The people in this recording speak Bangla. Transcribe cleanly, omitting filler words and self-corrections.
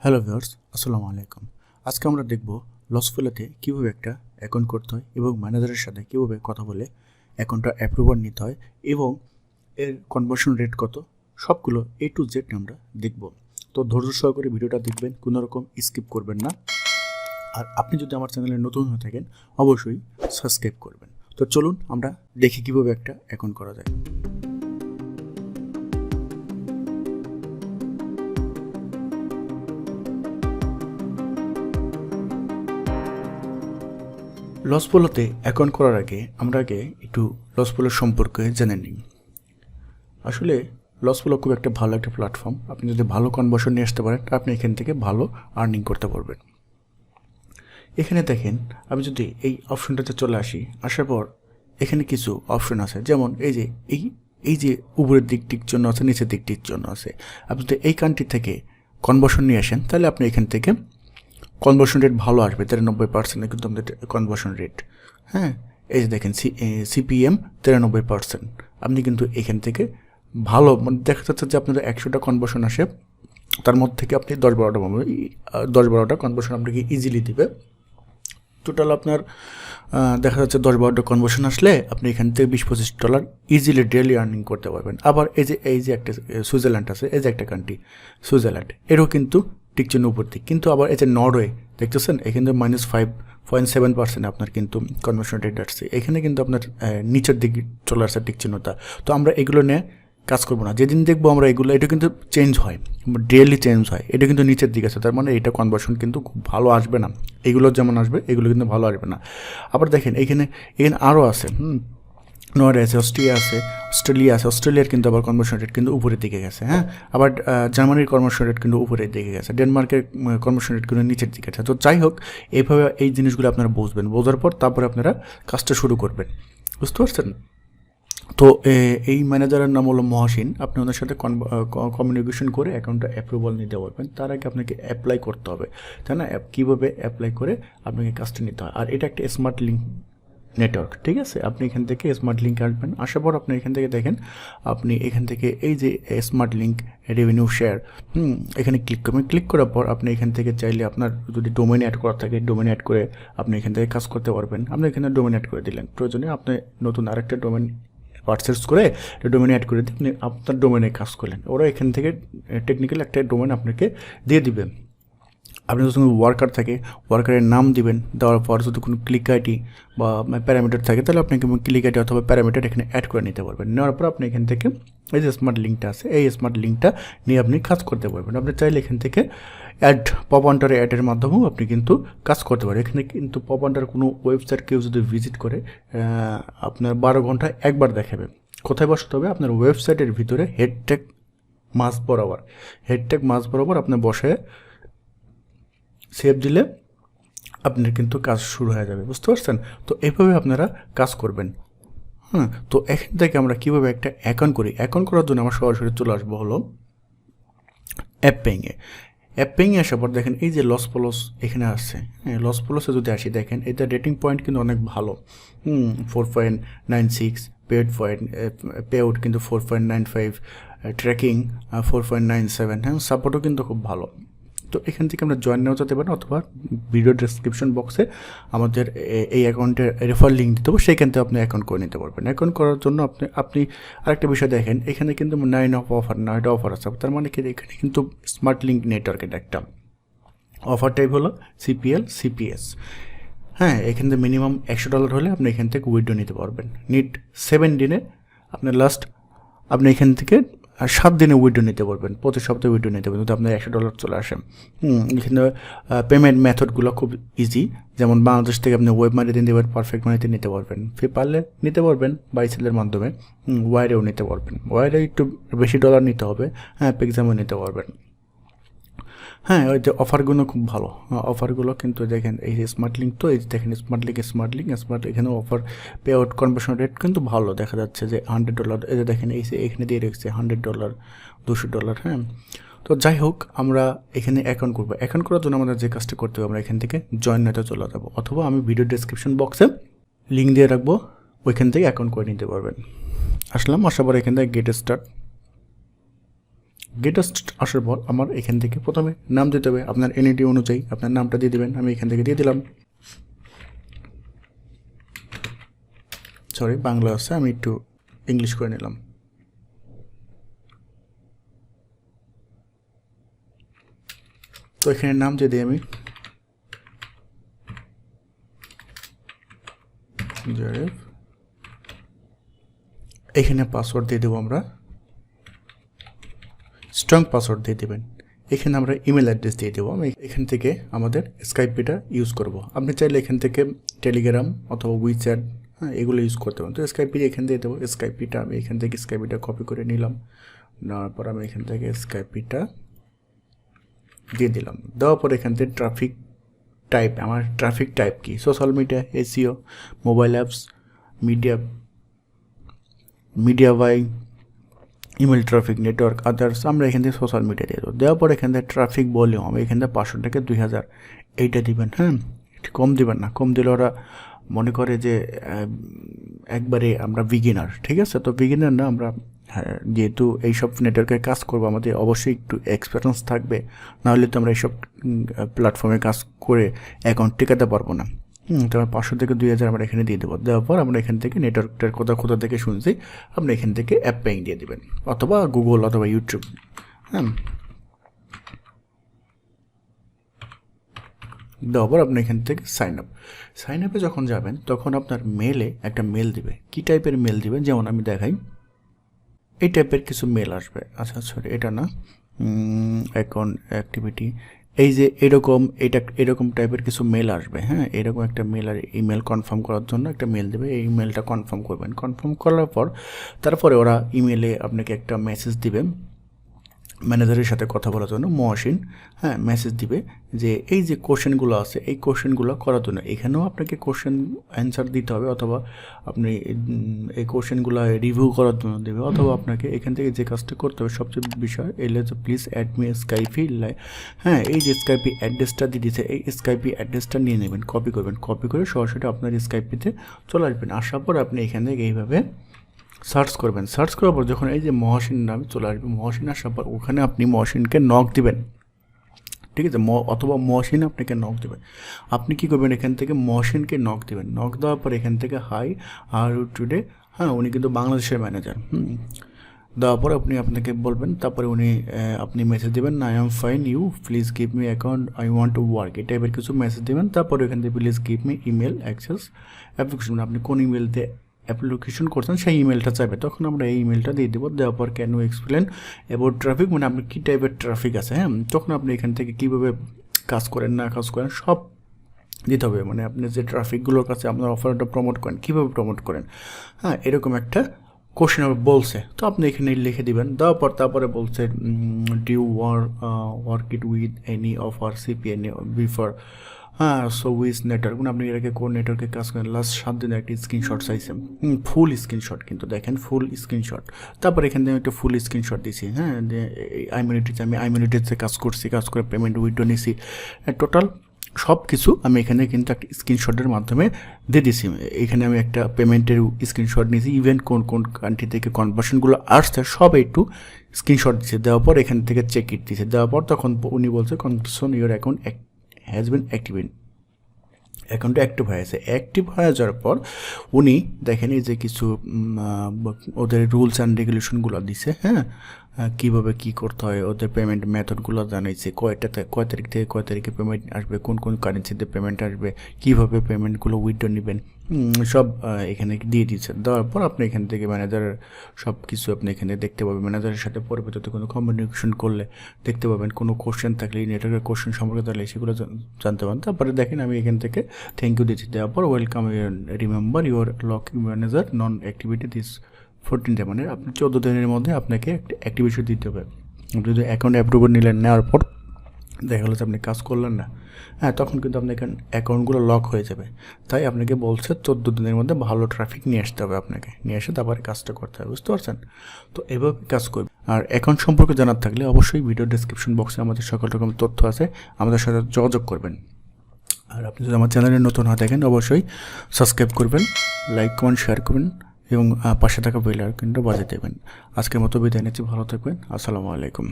হ্যালো ভিউয়ার্স, আসসালামু আলাইকুম। আজকে আমরা দেখব লসফলোতে কীভাবে একটা অ্যাকাউন্ট করতে হয় এবং ম্যানেজারের সাথে কীভাবে কথা বলে অ্যাকাউন্টটা অ্যাপ্রুভাল নিতে হয় এবং এর কনভার্সন রেট কত, সবগুলো A to Z আমরা দেখব। তো ধৈর্য সহকারে ভিডিওটা দেখবেন, কোনো রকম স্কিপ করবেন না। আর আপনি যদি আমার চ্যানেলে নতুন হয়ে থাকেন অবশ্যই সাবস্ক্রাইব করবেন। তো চলুন আমরা দেখি কীভাবে একটা অ্যাকাউন্ট করা যায়। লসপলোতে অ্যাকাউন্ট করার আগে আমরা একটু লসপলো সম্পর্কে জেনে নিই। আসলে লসপলো খুব একটা ভালো একটা প্ল্যাটফর্ম। আপনি যদি ভালো কনভার্সন নিয়ে আসতে পারেন আপনি এখান থেকে ভালো আর্নিং করতে পারবেন। এখানে দেখেন, আমি যদি এই অপশনটাতে চলে আসার পর এখানে কিছু অপশন আছে, যেমন এই যে উপরের দিকটির জন্য আছে, নিচের দিকটির জন্য আছে। আপনি যদি এই কান্ট্রি থেকে কনভার্সন নিয়ে আসেন তাহলে আপনি এখান থেকে কনভার্সন রেট ভালো আসবে। 93% কিন্তু আমাদের কনভার্সন রেট। হ্যাঁ, এই যে দেখেন CPM 93%। আপনি কিন্তু এখান থেকে ভালো, মানে দেখা যাচ্ছে যে আপনার 100টা কনভার্সন আসে, তার মধ্যে থেকে আপনি 10-12টা কনভার্সন আপনাকে ইজিলি দিবে। টোটাল আপনার দেখা যাচ্ছে 10-12টা কনভার্সন আসলে আপনি এখান থেকে $20-25 ইজিলি ডেলি আর্নিং করতে পারবেন। আবার এই যে একটা সুইজারল্যান্ড আছে, এই যে একটা কান্ট্রি সুইজারল্যান্ড, এরও কিন্তু টিকচিহ্ন উপর দিক। কিন্তু আবার এই যে নরওয়ে দেখতেছেন, এখানে -5.7% আপনার কিন্তু কনভার্সন রেট আসছে। এখানে কিন্তু আপনার নিচের দিকে চলে আসছে টিকচিহ্নটা। তো আমরা এগুলো নিয়ে কাজ করবো না। যেদিন দেখবো আমরা এগুলো, এটা কিন্তু চেঞ্জ হয়, ডেইলি চেঞ্জ হয়। এটা কিন্তু নিচের দিকে আছে, তার মানে এটা কনভার্সন কিন্তু খুব ভালো আসবে না। এগুলো যেমন আসবে এগুলো কিন্তু ভালো আসবে না। আবার দেখেন এখানে আরও আছে, নরওয়ে আছে, অস্ট্রেলিয়া আছে। অস্ট্রেলিয়ার কিন্তু আবার কনভার্সন রেট কিন্তু উপরের দিকে গেছে। হ্যাঁ, আবার জার্মানির কনভার্সন রেট কিন্তু উপরের দিকে গেছে। ডেনমার্কের কনভার্সন রেট কিন্তু নিচের দিকে আছে। তো যাই হোক, এইভাবে এই জিনিসগুলো আপনারা বুঝবেন, বোঝার পর তারপরে আপনারা কাজটা শুরু করবেন। বুঝতে পারছেন? তো এই ম্যানেজারের নাম হলো মহাসিন। আপনি ওদের সাথে কমিউনিকেশন করে অ্যাকাউন্টটা অ্যাপ্রুভাল নিতে পারবেন। তার আগে আপনাকে অ্যাপ্লাই করতে হবে, তাই না? কীভাবে অ্যাপ্লাই করে আপনাকে কাজটা নিতে হয়। আর এটা একটা স্মার্ট লিঙ্ক নেটওয়ার্ক, ঠিক আছে? আপনি এখান থেকে স্মার্ট লিঙ্ক আসবেন। আসার পর আপনি এখান থেকে দেখেন, আপনি এখান থেকে এই যে স্মার্ট লিঙ্ক রেভিনিউ শেয়ার, এখানে ক্লিক করবেন। ক্লিক করার পর আপনি এখান থেকে চাইলে আপনার যদি ডোমেন অ্যাড করা থাকে, ডোমেন অ্যাড করে আপনি এখান থেকে কাজ করতে পারবেন। আপনি এখানে ডোমেন অ্যাড করে দিলেন, প্রয়োজনে আপনি নতুন আরেকটা ডোমেন পারচেস করে ডোমেনে অ্যাড করে দিয়ে আপনি আপনার ডোমেনে কাজ করলেন। ওরা এখান থেকে টেকনিক্যাল একটা ডোমেন আপনাকে দিয়ে দিবে। আপনি যদি ওয়ার্কার থাকে, ওয়ার্কারের নাম দিবেন। দেওয়ার পর যদি কোনো ক্লিক আইডি বা প্যারামিটার থাকে তাহলে আপনি ক্লিক আইডি অথবা প্যারামিটার এখানে অ্যাড করে নিতে পারবেন। নেওয়ার পর আপনি এখান থেকে এই যে স্মার্ট লিঙ্কটা আছে, এই স্মার্ট লিঙ্কটা নিয়ে আপনি কাজ করতে পারবেন। আপনি চাইলে এখান থেকে পপ আন্ডার অ্যাডের মাধ্যমেও আপনি কিন্তু কাজ করতে পারেন। এখানে কিন্তু পপ আন্ডার কোনো ওয়েবসাইট কেউ যদি ভিজিট করে আপনার 12 ঘন্টায় একবার দেখাবে। কোথায় বসাতে হবে? আপনার ওয়েবসাইটের ভিতরে হেডট্যাগ মাঝ বরাবর আপনি বসে সেভ দিলে আপনার কিন্তু কাজ শুরু হয়ে যাবে। বুঝতে পারছেন? তো এইভাবে আপনারা কাজ করবেন। হ্যাঁ, তো এখান থেকে আমরা কীভাবে একটা অ্যাকাউন্ট করি, অ্যাকাউন্ট করার জন্য আমরা সরাসরি চলে আসবো হলো অ্যাপ পেইংয়ে আসার পর দেখেন এই যে লসপলস এখানে আসছে। হ্যাঁ, লসপলসে যদি আসি দেখেন এটা রেটিং পয়েন্ট কিন্তু অনেক ভালো। 4.96, পে আউট কিন্তু 4.95, ট্র্যাকিং 4.97। হ্যাঁ, সাপোর্টও কিন্তু খুব ভালো। তো এখান থেকে আমরা জয়েন নেওয়া যেতে পারেন, অথবা ভিডিও ডেসক্রিপশন বক্সে আমাদের এই অ্যাকাউন্টের রেফার লিঙ্ক দিতে হবে, সেইখান থেকে আপনি অ্যাকাউন্ট করে নিতে পারবেন। অ্যাকাউন্ট করার জন্য আপনি আরেকটা বিষয় দেখেন, এখানে কিন্তু 9টা অফার আছে। তার মানে কি, এখানে কিন্তু স্মার্ট লিঙ্ক নেটওয়ার্কের একটা অফার টাইপ হলো CPS। হ্যাঁ, এখান থেকে মিনিমাম $100 হলে আপনি এখান থেকে উইথড্র নিতে পারবেন। 7 দিনে আপনার আপনি এখান থেকে 7 দিনে উইথড্র নিতে পারবেন। প্রতি সপ্তাহে উইথড্র নিতে পারবেন যদি আপনার $100 চলে আসে। এখানে পেমেন্ট মেথডগুলো খুব ইজি। যেমন বাংলাদেশ থেকে আপনি ওয়েব মানিতে নিতে পারবেন, পারফেক্ট মানিতে নিতে পারবেন, পারলে নিতে পারবেন বাইসেলের মাধ্যমে। ওয়াইরেও নিতে পারবেন। ওয়াইরে একটু বেশি ডলার নিতে হবে। হ্যাঁ, পেক্সামও নিতে পারবেন। হ্যাঁ, ওই যে অফারগুলো খুব ভালো। অফারগুলো কিন্তু দেখেন, এই যে স্মার্ট লিঙ্ক, তো এই দেখেন স্মার্ট লিঙ্ক এখানে offer pay out conversion rate কিন্তু ভালো দেখা যাচ্ছে যে $100। এই যে দেখেন এখানে দিয়ে রেখেছে $100, $200। হ্যাঁ, তো যাই হোক, আমরা এখানে অ্যাকাউন্ট করবো। অ্যাকাউন্ট করার জন্য আমাদের যে কাজটা করতে হবে, আমরা এখান থেকে জয়েন নেটে চলে যাবো, অথবা আমি ভিডিও ডেসক্রিপশন বক্সে লিঙ্ক দিয়ে রাখবো, ওইখান থেকে অ্যাকাউন্ট করে নিতে পারবেন। আসার পর এখান থেকে গেটেস্ট আসার পর আমার এখান থেকে প্রথমে নাম দিতে হবে, আপনার এনআইডি অনুযায়ী আপনার নামটা দিয়ে দেবেন। আমি এখান থেকে দিয়ে দিলাম, সরি বাংলা আছে, আমি একটু ইংলিশ করে নিলাম। তো এখানে নাম দিয়ে দিই আমি জারেফ। এখানে পাসওয়ার্ড দিয়ে দেবো আমরা, স্ট্রং পাসওয়ার্ড দিয়ে দেবেন। এখানে আমরা ইমেল অ্যাড্রেস দিয়ে দেবো। আমি এখান থেকে আমাদের স্কাইপিটা ইউজ করব। আপনি চাইলে এখান থেকে টেলিগ্রাম অথবা উইচ্যাট, হ্যাঁ, এগুলো ইউজ করতে পারেন। তো স্কাইপি এখান দিয়ে দেবো। স্কাইপিটা আমি এখান থেকে স্কাইপিটা কপি করে নিলাম, নেওয়ার পর আমি এখান থেকে স্কাইপিটা দিয়ে দিলাম। দেওয়ার পর এখান থেকে ট্রাফিক টাইপ, আমার ট্রাফিক টাইপ কি, social media, SEO, mobile apps, media buy, email traffic, network, others, আমরা এখান থেকে সোশ্যাল মিডিয়া দিয়ে দেবো। দেওয়ার পর এখান থেকে ট্রাফিক ভলিউম, আমি এখান থেকে 500 থেকে 2000 এইটা দিবেন। হ্যাঁ, কম দিবেন না, কম দিলে ওরা মনে করে যে একবারে আমরা বিগিনার, ঠিক আছে? তো বিগিনার না, আমরা যেহেতু এইসব নেটওয়ার্কে কাজ করবো আমাদের অবশ্যই একটু এক্সপিরিয়েন্স থাকবে, নাহলে তো আমরা এইসব প্ল্যাটফর্মে কাজ করে অ্যাকাউন্ট টিকাতে পারবো না। তো আমরা 500 থেকে 2000 আমরা এখানে দিয়ে দেবো। দেওয়ার পর আমরা এখান থেকে নেটওয়ার্কটার কোথা থেকে শুনছি আপনি এখান থেকে অ্যাপ পেইং দিয়ে দেবেন, অথবা গুগল অথবা ইউটিউব। হ্যাঁ, দেওয়ার পর আপনি এখান থেকে সাইন আপে যখন যাবেন তখন আপনার মেলে একটা মেল দিবে। কী টাইপের মেল দিবে, যেমন আমি দেখাই, এই টাইপের কিছু মেল আসবে। আচ্ছা সরি, এটা না, অ্যাকাউন্ট অ্যাক্টিভিটি, এই যে এরকম টাইপের কিছু মেল আসবে। হ্যাঁ, এরকম একটা মেল আর ইমেল কনফার্ম করার জন্য একটা মেল দেবে। এই ইমেলটা কনফার্ম করবেন। কনফার্ম করার পর তারপরে ওরা ইমেলে আপনাকে একটা মেসেজ দিবে ম্যানেজারের সাথে কথা বলার জন্য, মহাসিন, হ্যাঁ, মেসেজ দিবে যে এই যে কোশ্চেনগুলো আছে এই কোশ্চেনগুলো করার জন্য এখানেও আপনাকে কোশ্চেন অ্যান্সার দিতে হবে, অথবা আপনি এই কোশ্চেনগুলো রিভিউ করার জন্য দেবে, অথবা আপনাকে এখান থেকে যে কাজটা করতে হবে সবচেয়ে বিষয় এলে যে প্লিজ অ্যাড মি স্কাইপি, হ্যাঁ, এই যে স্কাইপি অ্যাড্রেসটা দিয়ে দিচ্ছে, এই স্কাইপি অ্যাড্রেসটা নিয়ে নেবেন, কপি করবেন, কপি করে সরাসরি আপনার স্কাইপিতে চলে আসবেন। আসার পর আপনি এখান থেকে এইভাবে সার্চ করবেন। সার্চ করার পর যখন এই যে মহাসিন নামে চলে আসবে, মহাসিন আসার পর ওখানে আপনি মহাসিনকে নক দিবেন, ঠিক আছে? অথবা মহাসিন আপনাকে নক দেবেন। আপনি কী করবেন, এখান থেকে মহাসিনকে নক দেবেন। নক দেওয়ার পর এখান থেকে হাই আর টুডে, হ্যাঁ, উনি কিন্তু বাংলাদেশের ম্যানেজার। দেওয়ার পর আপনাকে বলবেন, তারপরে আপনি মেসেজ দেবেন, I am fine, you please give me account, I want to work, এই টাইপের কিছু মেসেজ দেবেন। তারপরে এখান থেকে please give me email access application, আপনি কোন ইমেল দিয়ে অ্যাপ্লিকেশন করছেন সেই ইমেলটা চাইবে, তখন আমরা এই ইমেলটা দিয়ে দেবো। দেওয়ার পর can you explain about traffic, মানে আপনি কী টাইপের ট্রাফিক আছে, হ্যাঁ, তখন আপনি এখান থেকে কীভাবে কাজ করেন না কাজ করেন সব দিতে হবে। মানে আপনি যে ট্রাফিকগুলোর কাছে আপনার অফারটা প্রমোট করেন, কীভাবে প্রমোট করেন, হ্যাঁ, এরকম একটা কোশ্চেন বলছে, তো আপনি এখানে লিখে দিবেন। দেওয়ার পর তারপরে বলছে do work it with any offer CPN before, হ্যাঁ, সো উইথ নেটওয়ার্ক, মানে আপনি এটাকে কোন নেটওয়ার্কে কাজ করেন, লাস্ট 7 দিনের একটা স্ক্রিনশট চাইছে, ফুল স্ক্রিনশট, কিন্তু দেখেন ফুল স্ক্রিনশট। তারপর এখান থেকে একটা ফুল স্ক্রিনশট দিছি, হ্যাঁ, যে আমি আইমিনিটিতে কাজ করছি, কাজ করে পেমেন্ট উইথড্র নিছি, টোটাল সব কিছু আমি এখানে কিন্তু একটা স্ক্রিনশটের মাধ্যমে দিয়ে দিছি। এখানে আমি একটা পেমেন্টের স্ক্রিনশট নিয়েছি, ইভেন কোন কোন কান্ট্রি থেকে কনভার্সনগুলো আসছে সব একটু স্ক্রিনশট দিচ্ছে। দেওয়ার পর এখান থেকে চেক ইট দিচ্ছে। দেওয়ার পর তখন উনি বলছে conversion your account has been activate, অ্যাকাউন্টটা অ্যাক্টিভ হয়েছে। অ্যাক্টিভ হয়ে যাওয়ার পর উনি দেখেন এই যে কিছু ওদের রুলস অ্যান্ড রেগুলেশনগুলো দিছে, হ্যাঁ, কীভাবে কী করতে হয়, ওদের পেমেন্ট মেথডগুলো জানাইছে, কয় তারিখ থেকে কয় তারিখে পেমেন্ট আসবে, কোন কোন কারেন্সিতে পেমেন্ট আসবে, কীভাবে পেমেন্টগুলো উইথড্র নেবেন, সব এখানে দিয়ে দিচ্ছে। দেওয়ার পর আপনি এখান থেকে ম্যানেজারের সব কিছু আপনি এখানে দেখতে পাবেন। ম্যানেজারের সাথে পরবর্তীতে কোনো কমিউনিকেশন করলে দেখতে পাবেন, কোনো কোশ্চেন থাকলে নেটওয়ার্কের কোশ্চেন সম্পর্কে তাহলে সেগুলো জানতে পারেন। তারপরে দেখেন আমি এখান থেকে থ্যাংক ইউ দিচ্ছি। দেওয়ার পর welcome, remember your locking manager non activity this 14 day, মানে আপনি 14 দিনের মধ্যে আপনাকে একটা অ্যাক্টিভেশন দিতে হবে। আপনি যদি অ্যাকাউন্ট অ্যাপ্রুভাল নিলেন, নেওয়ার পর দেখা গেলো যে আপনি কাজ করলেন না, হ্যাঁ, তখন কিন্তু আপনার অ্যাকাউন্টগুলো লক হয়ে যাবে। তাই আপনাকে বলছে 14 দিনের মধ্যে ভালো ট্রাফিক নিয়ে আসতে হবে, আপনাকে নিয়ে এসে তারপরে কাজটা করতে হবে, বুঝতে পারছেন? তো এভাবে কাজ করবে। আর অ্যাকাউন্ট সম্পর্কে জানার থাকলে অবশ্যই ভিডিও ডেসক্রিপশন বক্সে আমাদের সকল রকম তথ্য আছে, আমাদের সাথে যোগাযোগ করবেন। আর আপনি যদি আমার চ্যানেলে নতুন হয়ে থাকেন অবশ্যই সাবস্ক্রাইব করবেন, লাইক কমেন্ট শেয়ার করবেন এবং পাশে থাকা বেল আইকনটা বাজিয়ে দেবেন। আজকের মতো বিদায় নিচ্ছি, ভালো থাকবেন, আসসালামু আলাইকুম।